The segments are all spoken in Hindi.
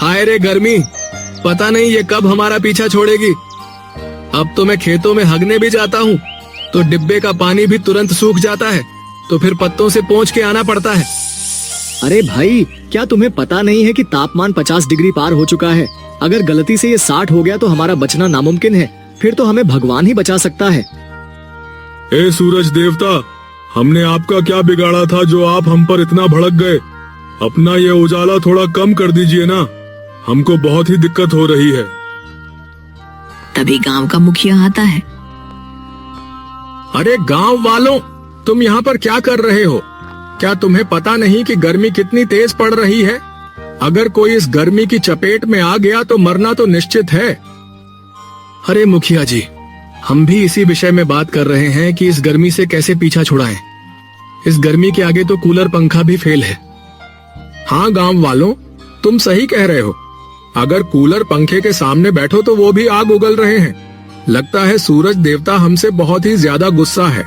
हाय रे गर्मी, पता नहीं ये कब हमारा पीछा छोड़ेगी। अब तो मैं खेतों में हगने भी जाता हूँ तो डिब्बे का पानी भी तुरंत सूख जाता है, तो फिर पत्तों से पोंछ के आना पड़ता है। अरे भाई, क्या तुम्हें पता नहीं है कि तापमान 50 डिग्री पार हो चुका है? अगर गलती से ये 60 हो गया तो हमारा बचना नामुमकिन है। फिर तो हमें भगवान ही बचा सकता है। ए सूरज देवता, हमने आपका क्या बिगाड़ा था जो आप हम पर इतना भड़क गए? अपना ये उजाला थोड़ा कम कर दीजिए ना, हमको बहुत ही दिक्कत हो रही है। तभी गांव का मुखिया आता है। अरे गांव वालों, तुम यहाँ पर क्या कर रहे हो? क्या तुम्हें पता नहीं कि गर्मी कितनी तेज पड़ रही है? अगर कोई इस गर्मी की चपेट में आ गया तो मरना तो निश्चित है। अरे मुखिया जी, हम भी इसी विषय में बात कर रहे हैं कि इस गर्मी से कैसे पीछा छुड़ाएं। इस गर्मी के आगे तो कूलर पंखा भी फेल है। हाँ गांव वालों, तुम सही कह रहे हो। अगर कूलर पंखे के सामने बैठो तो वो भी आग उगल रहे हैं। लगता है सूरज देवता हमसे बहुत ही ज्यादा गुस्सा है।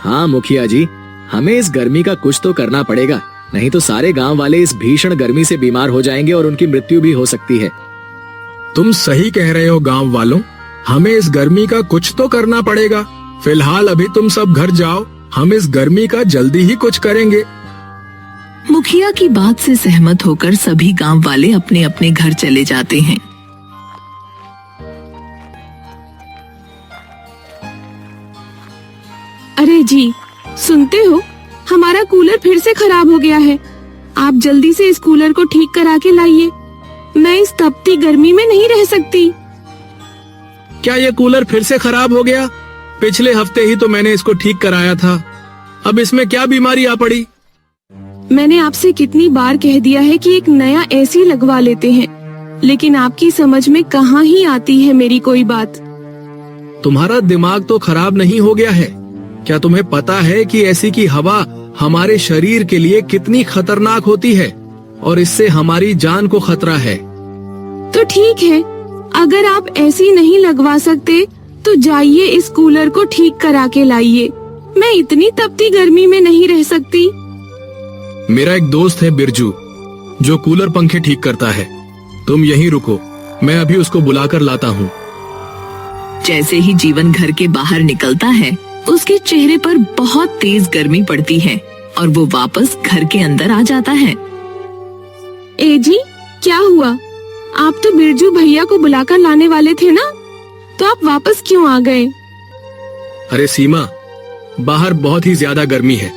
हाँ मुखिया जी, हमें इस गर्मी का कुछ तो करना पड़ेगा, नहीं तो सारे गांव वाले इस भीषण गर्मी से बीमार हो जाएंगे और उनकी मृत्यु भी हो सकती है। तुम सही कह रहे हो गांव वालों, हमें इस गर्मी का कुछ तो करना पड़ेगा। फिलहाल अभी तुम सब घर जाओ, हम इस गर्मी का जल्दी ही कुछ करेंगे। मुखिया की बात से सहमत होकर सभी गांव वाले अपने अपने घर चले जाते हैं। अरे जी, सुनते हो, हमारा कूलर फिर से खराब हो गया है। आप जल्दी से इस कूलर को ठीक करा के लाइए। मैं इस तपती गर्मी में नहीं रह सकती। क्या ये कूलर फिर से खराब हो गया? पिछले हफ्ते ही तो मैंने इसको ठीक कराया था। अब इसमें क्या बीमारी आ पड़ी? मैंने आपसे कितनी बार कह दिया है कि एक नया एसी लगवा लेते हैं, लेकिन आपकी समझ में कहाँ ही आती है मेरी कोई बात। तुम्हारा दिमाग तो खराब नहीं हो गया है? क्या तुम्हें पता है कि एसी की हवा हमारे शरीर के लिए कितनी खतरनाक होती है और इससे हमारी जान को खतरा है? तो ठीक है, अगर आप एसी नहीं लगवा सकते तो जाइए इस कूलर को ठीक करा के लाइए। मैं इतनी तपती गर्मी में नहीं रह सकती। मेरा एक दोस्त है बिरजू, जो कूलर पंखे ठीक करता है। तुम यहीं रुको, मैं अभी उसको बुलाकर लाता हूँ। जैसे ही जीवन घर के बाहर निकलता है, उसके चेहरे पर बहुत तेज गर्मी पड़ती है और वो वापस घर के अंदर आ जाता है। ए जी, क्या हुआ? आप तो बिरजू भैया को बुलाकर लाने वाले थे ना, तो आप वापस क्यों आ गए? अरे सीमा, बाहर बहुत ही ज्यादा गर्मी है।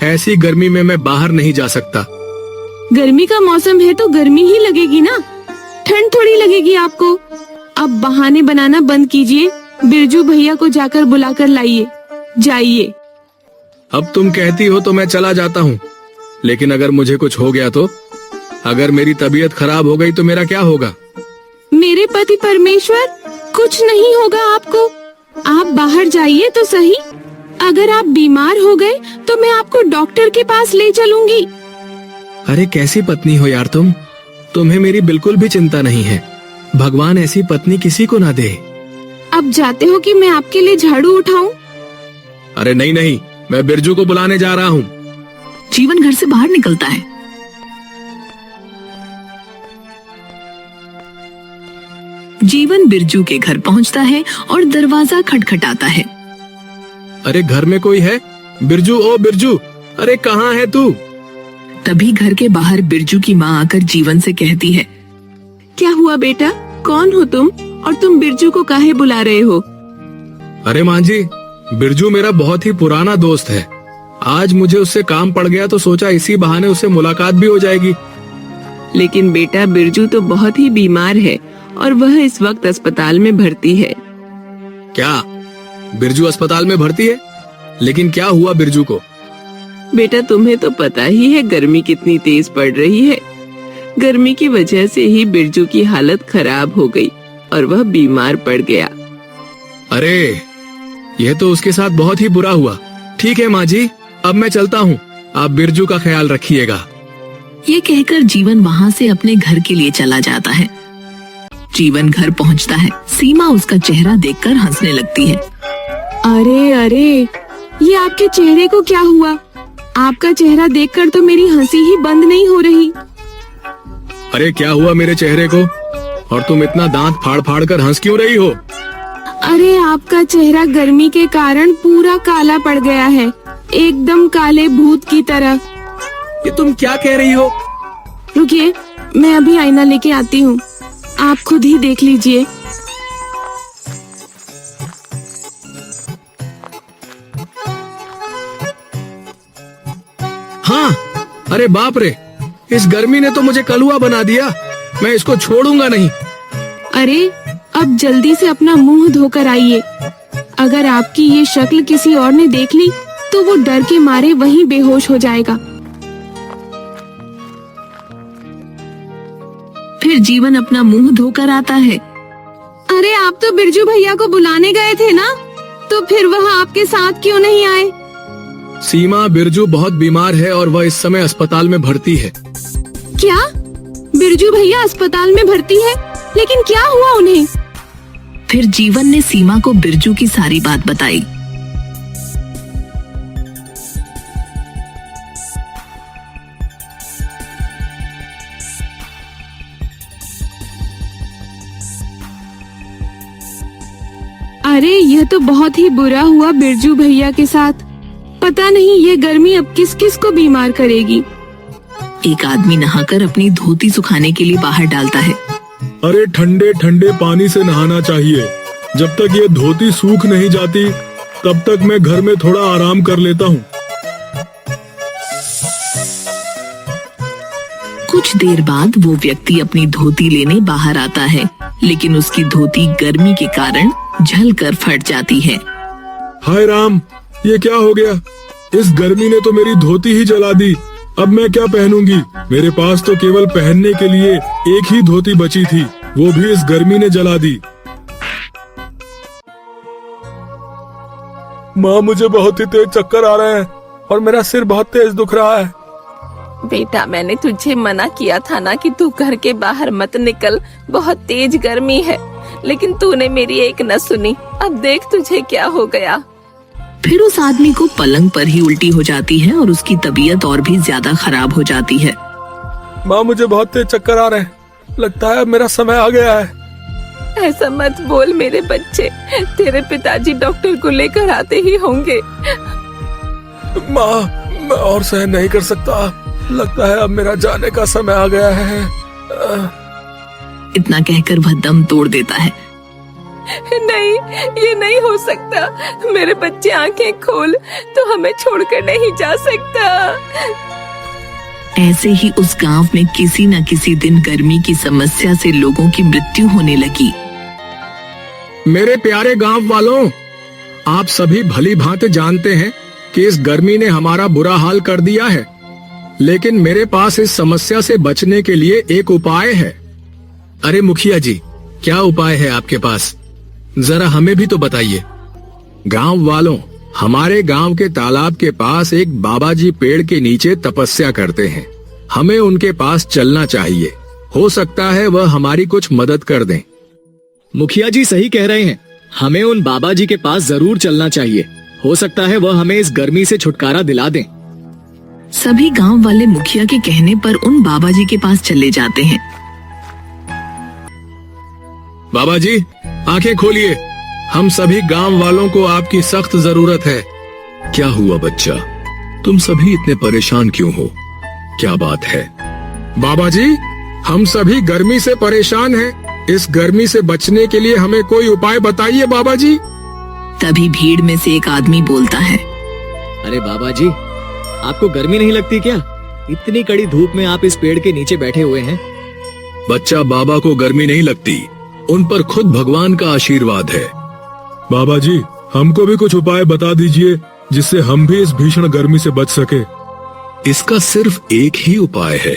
ऐसी गर्मी में मैं बाहर नहीं जा सकता। गर्मी का मौसम है तो गर्मी ही लगेगी ना, ठंड थोड़ी लगेगी आपको। अब बहाने बनाना बंद कीजिए, बिरजू भैया को जाकर बुलाकर लाइए। जाइए। अब तुम कहती हो तो मैं चला जाता हूँ, लेकिन अगर मुझे कुछ हो गया तो? अगर मेरी तबीयत खराब हो गई तो मेरा क्या होगा? मेरे पति परमेश्वर, कुछ नहीं होगा आपको। आप बाहर जाइए तो सही। अगर आप बीमार हो गए तो मैं आपको डॉक्टर के पास ले चलूंगी। अरे कैसी पत्नी हो यार तुम? तुम्हें मेरी बिल्कुल भी चिंता नहीं है। भगवान ऐसी पत्नी किसी को ना दे। अब जाते हो कि मैं आपके लिए झाड़ू उठाऊं? अरे नहीं नहीं, मैं बिरजू को बुलाने जा रहा हूँ। जीवन घर से बाहर निकलता है। जीवन बिरजू के घर पहुंचता है और दरवाजा खटखटाता है। अरे घर में कोई है? बिरजू, ओ बिरजू, अरे कहाँ है तू? तभी घर के बाहर बिरजू की माँ आकर जीवन से कहती है, क्या हुआ बेटा, कौन हो तुम और तुम बिरजू को काहे बुला रहे हो? अरे माँ जी, बिरजू मेरा बहुत ही पुराना दोस्त है। आज मुझे उससे काम पड़ गया तो सोचा इसी बहाने उससे मुलाकात भी हो जाएगी। लेकिन बेटा, बिरजू तो बहुत ही बीमार है और वह इस वक्त अस्पताल में भर्ती है। क्या बिरजू अस्पताल में भर्ती है? लेकिन क्या हुआ बिरजू को? बेटा, तुम्हें तो पता ही है गर्मी कितनी तेज पड़ रही है। गर्मी की वजह से ही बिरजू की हालत खराब हो गई और वह बीमार पड़ गया। अरे यह तो उसके साथ बहुत ही बुरा हुआ। ठीक है माँ जी, अब मैं चलता हूँ। आप बिरजू का ख्याल रखिएगा। ये कहकर जीवन वहाँ से अपने घर के लिए चला जाता है। जीवन घर पहुँचता है। सीमा उसका चेहरा देखकर हंसने लगती है। अरे अरे, ये आपके चेहरे को क्या हुआ? आपका चेहरा देखकर तो मेरी हंसी ही बंद नहीं हो रही। अरे क्या हुआ मेरे चेहरे को? और तुम इतना दांत फाड़ फाड़ कर हंस क्यों रही हो? अरे आपका चेहरा गर्मी के कारण पूरा काला पड़ गया है, एकदम काले भूत की तरह। ये तुम क्या कह रही हो? रुकिए, मैं अभी आईना लेके आती हूँ, आप खुद ही देख लीजिए। हाँ, अरे बाप रे, इस गर्मी ने तो मुझे कलुआ बना दिया। मैं इसको छोड़ूंगा नहीं। अरे अब जल्दी से अपना मुंह धोकर आइए। अगर आपकी ये शक्ल किसी और ने देख ली तो वो डर के मारे वहीं बेहोश हो जाएगा। फिर जीवन अपना मुंह धोकर आता है। अरे आप तो बिरजू भैया को बुलाने गए थे ना, तो फिर वह आपके साथ क्यों नहीं आए? सीमा, बिरजू बहुत बीमार है और वह इस समय अस्पताल में भर्ती है। क्या? बिरजू भैया अस्पताल में भर्ती है? लेकिन क्या हुआ उन्हें? फिर जीवन ने सीमा को बिरजू की सारी बात बताई। अरे यह तो बहुत ही बुरा हुआ बिरजू भैया के साथ। पता नहीं ये गर्मी अब किस किस को बीमार करेगी। एक आदमी नहाकर अपनी धोती सुखाने के लिए बाहर डालता है। अरे ठंडे ठंडे पानी से नहाना चाहिए। जब तक ये धोती सूख नहीं जाती तब तक मैं घर में थोड़ा आराम कर लेता हूँ। कुछ देर बाद वो व्यक्ति अपनी धोती लेने बाहर आता है, लेकिन उसकी धोती गर्मी के कारण झलकर फट जाती है। हाय राम, ये क्या हो गया? इस गर्मी ने तो मेरी धोती ही जला दी। अब मैं क्या पहनूंगी? मेरे पास तो केवल पहनने के लिए एक ही धोती बची थी, वो भी इस गर्मी ने जला दी। माँ, मुझे बहुत ही तेज चक्कर आ रहे हैं और मेरा सिर बहुत तेज दुख रहा है। बेटा, मैंने तुझे मना किया था ना कि तू घर के बाहर मत निकल, बहुत तेज गर्मी है, लेकिन तूने मेरी एक न सुनी। अब देख तुझे क्या हो गया। फिर उस आदमी को पलंग पर ही उल्टी हो जाती है और उसकी तबीयत और भी ज्यादा खराब हो जाती है। माँ, मुझे बहुत तेज चक्कर आ रहे हैं, लगता है अब मेरा समय आ गया है। ऐसा मत बोल मेरे बच्चे, तेरे पिताजी डॉक्टर को लेकर आते ही होंगे। माँ, मैं और सहन नहीं कर सकता, लगता है अब मेरा जाने का समय आ गया है। इतना कहकर वह दम तोड़ देता है। नहीं, ये नहीं हो सकता। मेरे बच्चे आंखें खोल, तो हमें छोड़कर नहीं जा सकता। ऐसे ही उस गांव में किसी न किसी दिन गर्मी की समस्या से लोगों की मृत्यु होने लगी। मेरे प्यारे गांव वालों, आप सभी भली भांति जानते हैं कि इस गर्मी ने हमारा बुरा हाल कर दिया है, लेकिन मेरे पास इस समस्या से बचने के लिए एक उपाय है। अरे मुखिया जी, क्या उपाय है आपके पास? जरा हमें भी तो बताइए। गांव वालों, हमारे गांव के तालाब के पास एक बाबा जी पेड़ के नीचे तपस्या करते हैं। हमें उनके पास चलना चाहिए, हो सकता है वह हमारी कुछ मदद कर दें। मुखिया जी सही कह रहे हैं, हमें उन बाबा जी के पास जरूर चलना चाहिए, हो सकता है वह हमें इस गर्मी से छुटकारा दिला दें। सभी गांव वाले मुखिया के कहने पर उन बाबा जी के पास चले जाते हैं। बाबा जी, आंखें खोलिए, हम सभी गांव वालों को आपकी सख्त जरूरत है। क्या हुआ बच्चा, तुम सभी इतने परेशान क्यों हो? क्या बात है? बाबा जी, हम सभी गर्मी से परेशान हैं। इस गर्मी से बचने के लिए हमें कोई उपाय बताइए बाबा जी। तभी भीड़ में से एक आदमी बोलता है। अरे बाबा जी, आपको गर्मी नहीं लगती क्या? इतनी कड़ी धूप में आप इस पेड़ के नीचे बैठे हुए हैं। बच्चा, बाबा को गर्मी नहीं लगती, उन पर खुद भगवान का आशीर्वाद है। बाबा जी, हमको भी कुछ उपाय बता दीजिए जिससे हम भी इस भीषण गर्मी से बच सके। इसका सिर्फ एक ही उपाय है,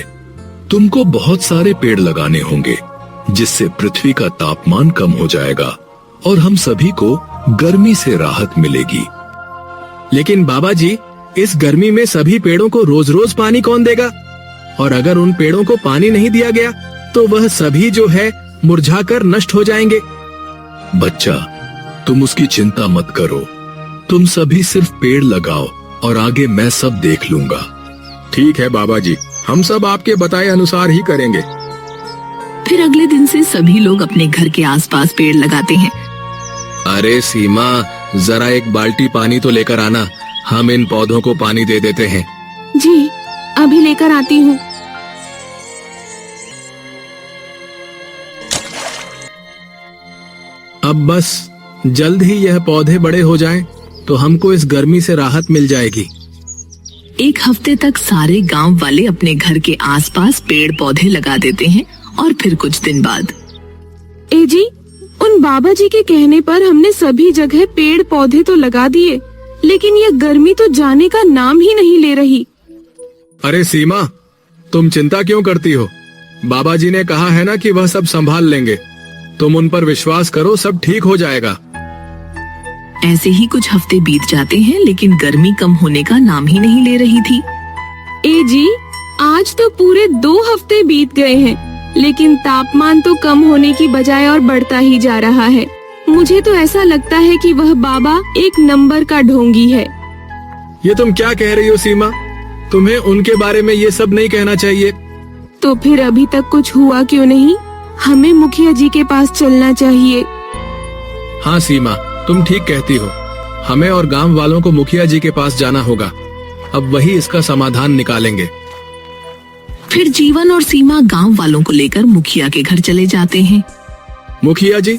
तुमको बहुत सारे पेड़ लगाने होंगे, जिससे पृथ्वी का तापमान कम हो जाएगा और हम सभी को गर्मी से राहत मिलेगी। लेकिन बाबा जी, इस गर्मी में सभी पेड़ों को रोज रोज पानी कौन देगा? और अगर उन पेड़ों को पानी नहीं दिया गया तो वह सभी जो है मुरझाकर नष्ट हो जाएंगे। बच्चा, तुम उसकी चिंता मत करो, तुम सभी सिर्फ पेड़ लगाओ और आगे मैं सब देख लूंगा। ठीक है बाबा जी, हम सब आपके बताए अनुसार ही करेंगे। फिर अगले दिन से सभी लोग अपने घर के आसपास पेड़ लगाते हैं। अरे सीमा, जरा एक बाल्टी पानी तो लेकर आना, हम इन पौधों को पानी दे देते हैं। जी, अभी लेकर आती हूँ। अब बस जल्द ही यह पौधे बड़े हो जाएं, तो हमको इस गर्मी से राहत मिल जाएगी। एक हफ्ते तक सारे गांव वाले अपने घर के आसपास पेड़ पौधे लगा देते हैं और फिर कुछ दिन बाद ए जी, उन बाबा जी के कहने पर हमने सभी जगह पेड़ पौधे तो लगा दिए, लेकिन यह गर्मी तो जाने का नाम ही नहीं ले रही। अरे सीमा, तुम चिंता क्यों करती हो? बाबा जी ने कहा है ना कि वह सब संभाल लेंगे। तुम उन पर विश्वास करो, सब ठीक हो जाएगा। ऐसे ही कुछ हफ्ते बीत जाते हैं, लेकिन गर्मी कम होने का नाम ही नहीं ले रही थी। ए जी, आज तो पूरे 2 हफ्ते बीत गए हैं, लेकिन तापमान तो कम होने की बजाय और बढ़ता ही जा रहा है। मुझे तो ऐसा लगता है कि वह बाबा एक नंबर का ढोंगी है। ये तुम क्या कह रही हो सीमा? तुम्हें उनके बारे में ये सब नहीं कहना चाहिए। तो फिर अभी तक कुछ हुआ क्यों नहीं? हमें मुखिया जी के पास चलना चाहिए। हाँ सीमा, तुम ठीक कहती हो। हमें और गांव वालों को मुखिया जी के पास जाना होगा। अब वही इसका समाधान निकालेंगे। फिर जीवन और सीमा गांव वालों को लेकर मुखिया के घर चले जाते हैं। मुखिया जी,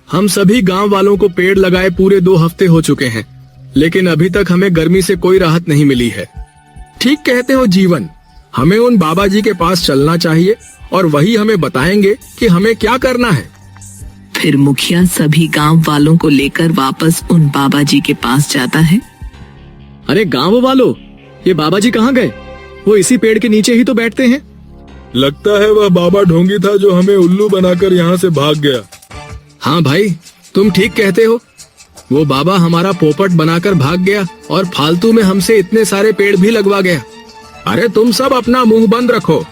हम सभी गांव वालों को पेड़ लगाए पूरे 2 हफ्ते हो चुके हैं, लेकिन अभी तक हमें गर्मी से कोई राहत नहीं मिली है। ठीक कहते हो जीवन, हमें उन बाबा जी के पास चलना चाहिए और वही हमें बताएंगे कि हमें क्या करना है। फिर मुखिया सभी गांव वालों को लेकर वापस उन बाबा जी के पास जाता है। अरे गांव वालों, ये बाबा जी कहाँ गए? वो इसी पेड़ के नीचे ही तो बैठते हैं। लगता है वह बाबा ढोंगी था जो हमें उल्लू बनाकर यहाँ से भाग गया। हाँ भाई, तुम ठीक कहते हो। वो बाबा हमारा पोपट बनाकर भाग गया और फालतू में हमसे इतने सारे पेड़ भी लगवा गया। अरे तुम सब अपना मुंह बंद रखो।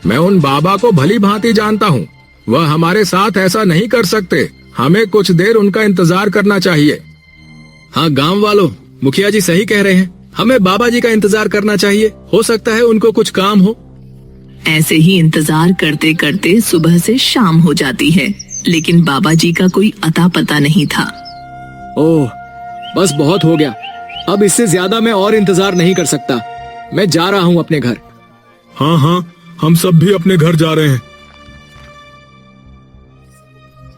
मैं उन बाबा को भली भांति जानता हूँ। वह हमारे साथ ऐसा नहीं कर सकते। हमें कुछ देर उनका इंतजार करना चाहिए। हाँ गांव वालों, मुखिया जी सही कह रहे हैं। हमें बाबा जी का इंतजार करना चाहिए। हो सकता है उनको कुछ काम हो। ऐसे ही इंतजार करते करते सुबह से शाम हो जाती है, लेकिन बाबा जी का कोई अता पता नहीं था। ओह, बस बहुत हो गया। अब इससे ज्यादा मैं और इंतजार नहीं कर सकता। मैं जा रहा हूँ अपने घर। हाँ हाँ, हम सब भी अपने घर जा रहे हैं।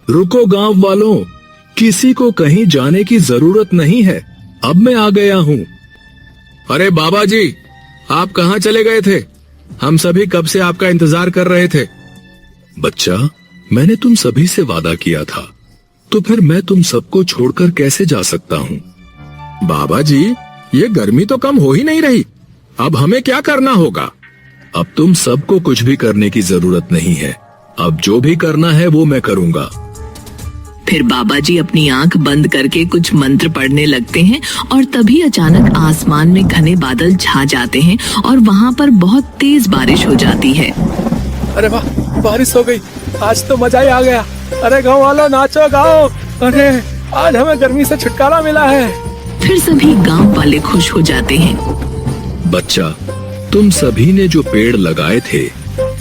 रुको गांव वालों, किसी को कहीं जाने की जरूरत नहीं है। अब मैं आ गया हूँ। अरे बाबा जी, आप कहाँ चले गए थे? हम सभी कब से आपका इंतजार कर रहे थे। बच्चा, मैंने तुम सभी से वादा किया था, तो फिर मैं तुम सबको छोड़कर कैसे जा सकता हूँ? बाबा जी, ये गर्मी तो कम हो ही नहीं रही। अब हमें क्या करना होगा? अब तुम सबको कुछ भी करने की जरूरत नहीं है। अब जो भी करना है वो मैं करूँगा। फिर बाबा जी अपनी आंख बंद करके कुछ मंत्र पढ़ने लगते हैं और तभी अचानक आसमान में घने बादल छा जाते हैं और वहाँ पर बहुत तेज बारिश हो जाती है। अरे वाह, बारिश हो गई। आज तो मजा ही आ गया। अरे गाँव वालों, नाचो गाओ। अरे आज हमें गर्मी से छुटकारा मिला है। फिर सभी गांव वाले खुश हो जाते हैं। बच्चा, तुम सभी ने जो पेड़ लगाए थे,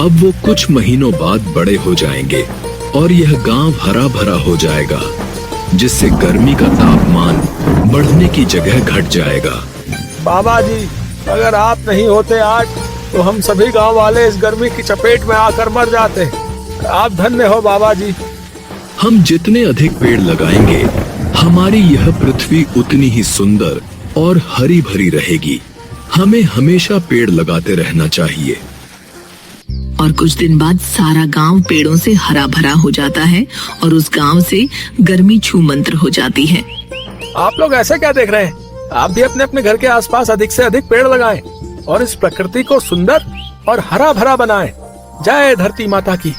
अब वो कुछ महीनों बाद बड़े हो जाएंगे और यह गांव हरा भरा हो जाएगा, जिससे गर्मी का तापमान बढ़ने की जगह घट जाएगा। बाबा जी, अगर आप नहीं होते आज, तो हम सभी गांव वाले इस गर्मी की चपेट में आकर मर जाते। आप धन्य हो बाबा जी। हम जितने अधिक पेड़ लगाएंगे, हमारी यह पृथ्वी उतनी ही सुंदर और हरी भरी रहेगी। हमें हमेशा पेड़ लगाते रहना चाहिए। और कुछ दिन बाद सारा गांव पेड़ों से हरा भरा हो जाता है और उस गांव से गर्मी छू मंत्र हो जाती है। आप लोग ऐसे क्या देख रहे हैं? आप भी अपने अपने घर के आसपास अधिक से अधिक पेड़ लगाएं और इस प्रकृति को सुंदर और हरा भरा बनाएं। जय धरती माता की।